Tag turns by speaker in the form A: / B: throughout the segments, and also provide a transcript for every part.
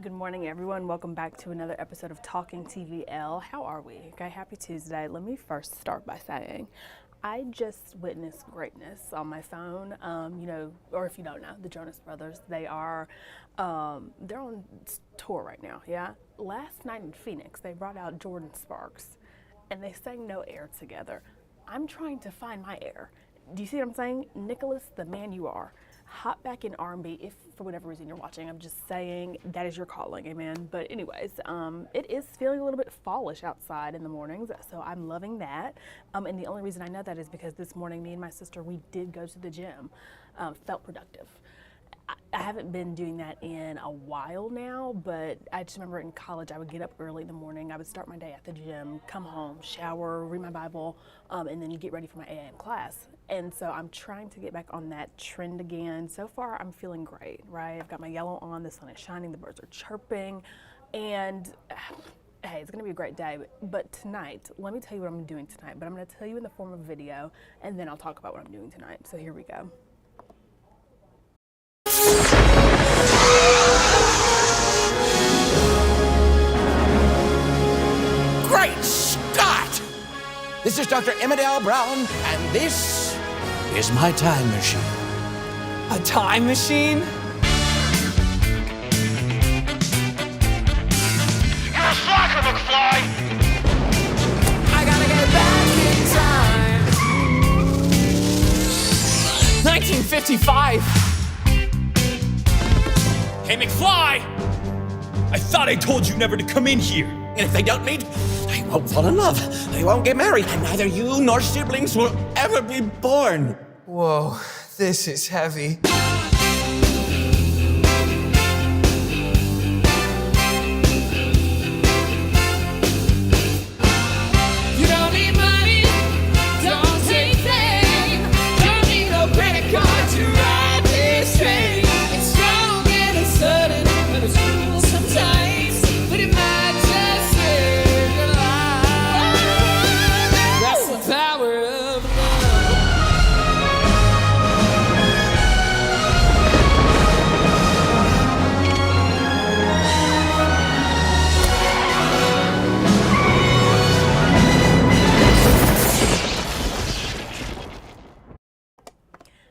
A: Good morning, everyone. Welcome back to another episode of Talking TVL. How are we? Okay, happy Tuesday. Let me first start by saying I just witnessed greatness on my phone. Or if you don't know, the Jonas Brothers, they're on tour right now, yeah? Last night in Phoenix, they brought out Jordan Sparks, and they sang No Air together. I'm trying to find my air. Do you see what I'm saying? Nicholas, the man you are. Hop back in R&B if for whatever reason you're watching. I'm just saying that is your calling, amen. But anyways, it is feeling a little bit fallish outside in the mornings, so I'm loving that. And the only reason I know that is because this morning me and my sister, we did go to the gym. Felt productive. I haven't been doing that in a while now, but I just remember in college I would get up early in the morning, I would start my day at the gym, come home, shower, read my Bible, and then get ready for my AM class. And so I'm trying to get back on that trend again. So far I'm feeling great, right? I've got my yellow on, the sun is shining, the birds are chirping, and hey, it's gonna be a great day. But tonight, let me tell you what I'm doing tonight, but I'm gonna tell you in the form of video, and then I'll talk about what I'm doing tonight. So here we go.
B: Great Scott! This is Dr. Emmerdale Brown, and this is my time machine.
C: A time machine?
D: You're a slacker, McFly!
C: I gotta get back in time. 1955.
D: Hey, McFly! I thought I told you never to come in here.
B: And if they don't meet, they won't fall in love, they won't get married, and neither you nor siblings will ever be born.
C: Whoa, this is heavy. You don't need money, don't take fame, don't need no credit card to ride this train. It's strong and it's sudden, but it's cool sometimes, but it might just save your life. That's the power of love.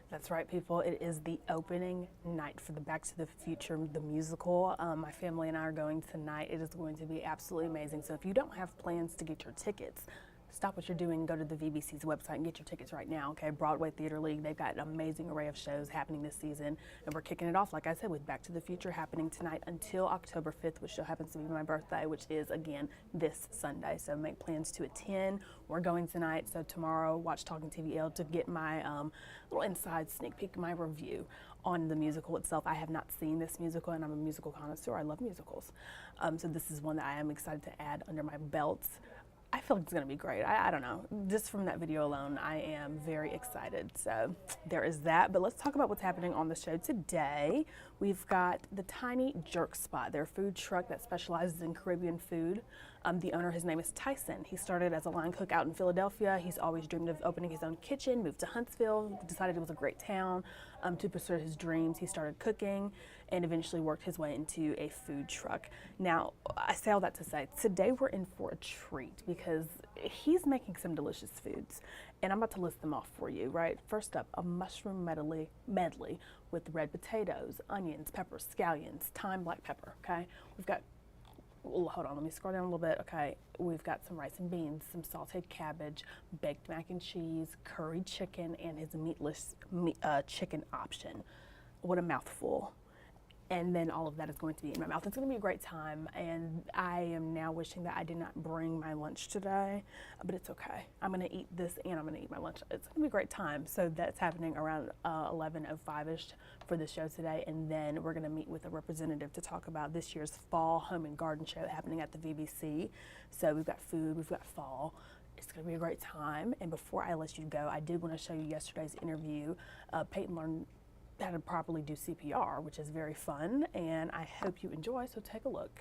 A: That's right, people. It is the opening night for the Back to the Future, the musical. My family and I are going tonight. It is going to be absolutely amazing. So if you don't have plans to get your tickets, stop what you're doing, go to the VBC's website and get your tickets right now, okay? Broadway Theater League, they've got an amazing array of shows happening this season, and we're kicking it off, like I said, with Back to the Future happening tonight until October 5th, which still happens to be my birthday, which is, again, this Sunday. So make plans to attend. We're going tonight, so tomorrow, watch Talking TVL to get my little inside sneak peek, my review on the musical itself. I have not seen this musical, and I'm a musical connoisseur. I love musicals. So this is one that I am excited to add under my belts. I feel like it's gonna be great. I don't know. Just from that video alone, I am very excited. So there is that. But let's talk about what's happening on the show today. We've got the Tiny Jerk Spot, their food truck that specializes in Caribbean food. The owner, his name is Tyson. He started as a line cook out in Philadelphia. He's always dreamed of opening his own kitchen, moved to Huntsville, decided it was a great town to pursue his dreams. He started cooking and eventually worked his way into a food truck. Now, I say all that to say, today we're in for a treat because he's making some delicious foods, and I'm about to list them off for you, right? First up, a mushroom medley with red potatoes, onions, peppers, scallions, thyme, black pepper, okay? We've got, hold on, let me scroll down a little bit, okay? We've got some rice and beans, some sauteed cabbage, baked mac and cheese, curry chicken, and his meatless chicken option. What a mouthful. And then all of that is going to be in my mouth. It's going to be a great time, and I am now wishing that I did not bring my lunch today, but it's okay. I'm going to eat this, and I'm going to eat my lunch. It's going to be a great time. So that's happening around 11:05ish for the show today, and then we're going to meet with a representative to talk about this year's Fall Home and Garden Show happening at the VBC. So we've got food, we've got fall. It's going to be a great time, and before I let you go, I did want to show you yesterday's interview. Peyton learned how to properly do CPR, which is very fun, and I hope you enjoy, so take a look.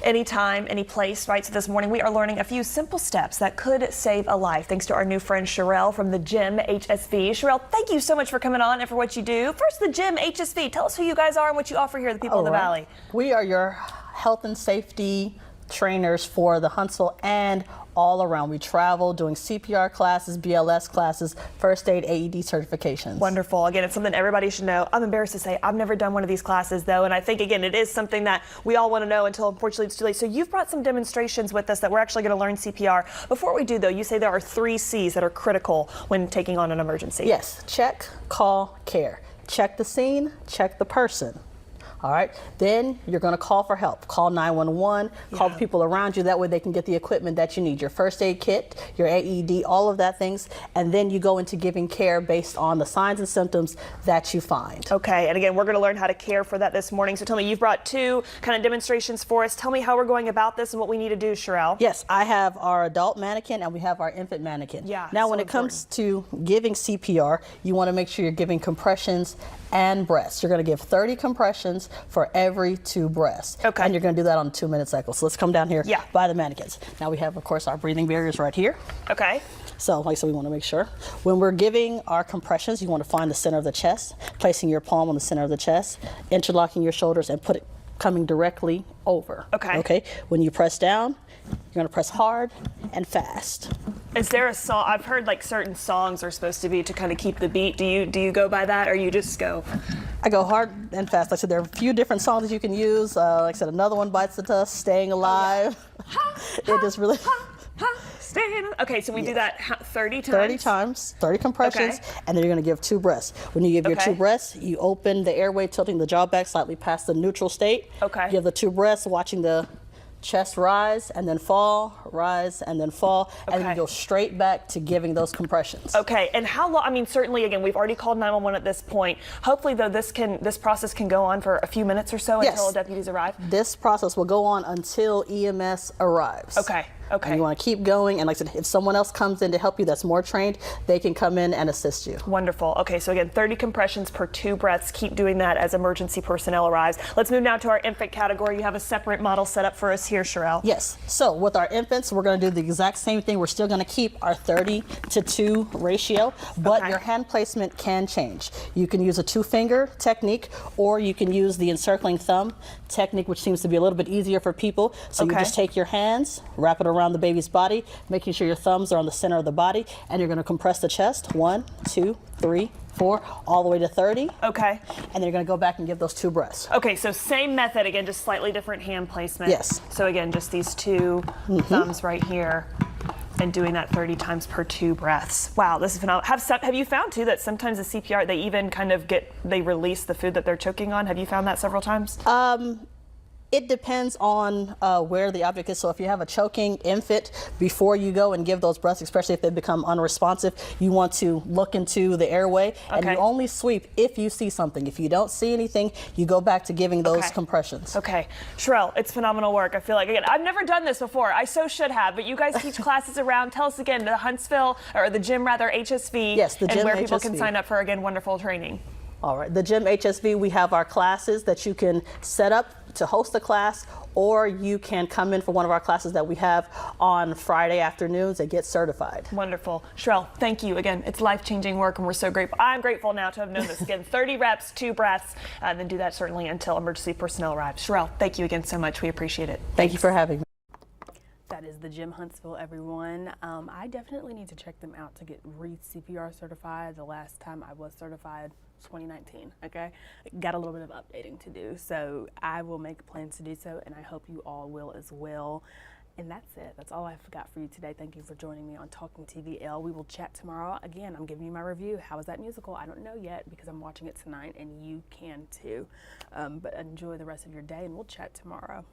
E: anytime, any place, right? So this morning we are learning a few simple steps that could save a life, thanks to our new friend Sherelle from the Gym HSV. Sherelle, thank you so much for coming on and for what you do. First, the Gym HSV. Tell us who you guys are and what you offer here to the people in the Valley.
F: We are your health and safety trainers for the Huntsville and all around. We travel doing CPR classes, BLS classes, first aid, AED certifications.
E: Wonderful. Again, it's something everybody should know. I'm embarrassed to say I've never done one of these classes though, and I think again it is something that we all want to know until unfortunately it's too late. So you've brought some demonstrations with us that we're actually going to learn CPR. Before we do though, you say there are 3 C's that are critical when taking on an emergency.
F: Yes, check, call, care. Check the scene, check the person. All right, then you're going to call for help. Call 911, call the people around you. That way they can get the equipment that you need, your first aid kit, your AED, all of that things. And then you go into giving care based on the signs and symptoms that you find.
E: Okay, and again, we're going to learn how to care for that this morning. So tell me, you've brought 2 kind of demonstrations for us. Tell me how we're going about this and what we need to do, Sherelle.
F: Yes, I have our adult mannequin and we have our infant mannequin.
E: Yeah,
F: now,
E: so
F: when it comes to giving CPR, you want to make sure you're giving compressions and breaths. You're going to give 30 compressions for every 2 breaths.
E: Okay.
F: And you're going to do that on a 2-minute cycle. So let's come down here by the mannequins. Now we have, of course, our breathing barriers right here.
E: Okay.
F: So, like I said, we want to make sure. When we're giving our compressions, you want to find the center of the chest, placing your palm on the center of the chest, interlocking your shoulders, and put it coming directly over.
E: Okay.
F: Okay. When you press down, you're going to press hard and fast.
E: Is there a song? I've heard like certain songs are supposed to be to kind of keep the beat. Do you go by that, or you just go?
F: I go hard and fast. Like I said, there are a few different songs that you can use. Like I said, another one, Bites the Dust, Staying Alive. It just really.
E: Okay, so we do that 30 times?
F: 30 times, 30 compressions, and then you're going to give 2 breaths. When you give your 2 breaths, you open the airway, tilting the jaw back slightly past the neutral state.
E: Okay.
F: Give the 2 breaths, watching the chest rise and then fall, rise and then fall, and then you go straight back to giving those compressions.
E: Okay, and how long? I mean, certainly, again, we've already called 911 at this point. Hopefully, though, this process can go on for a few minutes or so until deputies arrive.
F: This process will go on until EMS arrives.
E: Okay. Okay.
F: And you want to keep going, and like I said, if someone else comes in to help you that's more trained, they can come in and assist you.
E: Wonderful. Okay, so again, 30 compressions per 2 breaths. Keep doing that as emergency personnel arrives. Let's move now to our infant category. You have a separate model set up for us here, Sherelle.
F: Yes. So with our infants, we're going to do the exact same thing. We're still going to keep our 30-to-2 ratio, but your hand placement can change. You can use a 2-finger technique, or you can use the encircling thumb technique, which seems to be a little bit easier for people. So you just take your hands, wrap it around the baby's body, making sure your thumbs are on the center of the body, and you're going to compress the chest 1, 2, 3, 4, all the way to 30.
E: Okay.
F: And then you're going to go back and give those 2 breaths.
E: Okay, so same method again, just slightly different hand placement.
F: Yes.
E: So again, just these 2 thumbs right here, and doing that 30 times per 2 breaths. Wow, this is phenomenal. Have you found too that sometimes the CPR, they even kind of they release the food that they're choking on? Have you found that several times?
F: It depends on where the object is. So if you have a choking infant, before you go and give those breaths, especially if they become unresponsive, you want to look into the airway, and you only sweep if you see something. If you don't see anything, you go back to giving those compressions.
E: Okay. Sherelle, it's phenomenal work. I feel like, again, I've never done this before. I so should have, but you guys teach classes around. Tell us again, the Huntsville, or the gym rather, HSV,
F: yes, the gym
E: and where
F: HSV.
E: people can sign up for, again, wonderful training.
F: All right, the Gym HSV, we have our classes that you can set up to host a class, or you can come in for one of our classes that we have on Friday afternoons and get certified.
E: Wonderful. Sherelle, thank you. Again, it's life-changing work, and we're so grateful. I'm grateful now to have known this. Again, 30 reps, 2 breaths, and then do that certainly until emergency personnel arrives. Sherelle, thank you again so much. We appreciate it.
F: Thank you for having me.
A: That is the Gym Huntsville, everyone. I definitely need to check them out to get CPR certified. The last time I was certified, 2019, okay? Got a little bit of updating to do, so I will make plans to do so, and I hope you all will as well. And that's it. That's all I've got for you today. Thank you for joining me on Talking TVL. We will chat tomorrow. Again, I'm giving you my review. How was that musical? I don't know yet because I'm watching it tonight, and you can too. But enjoy the rest of your day, and we'll chat tomorrow.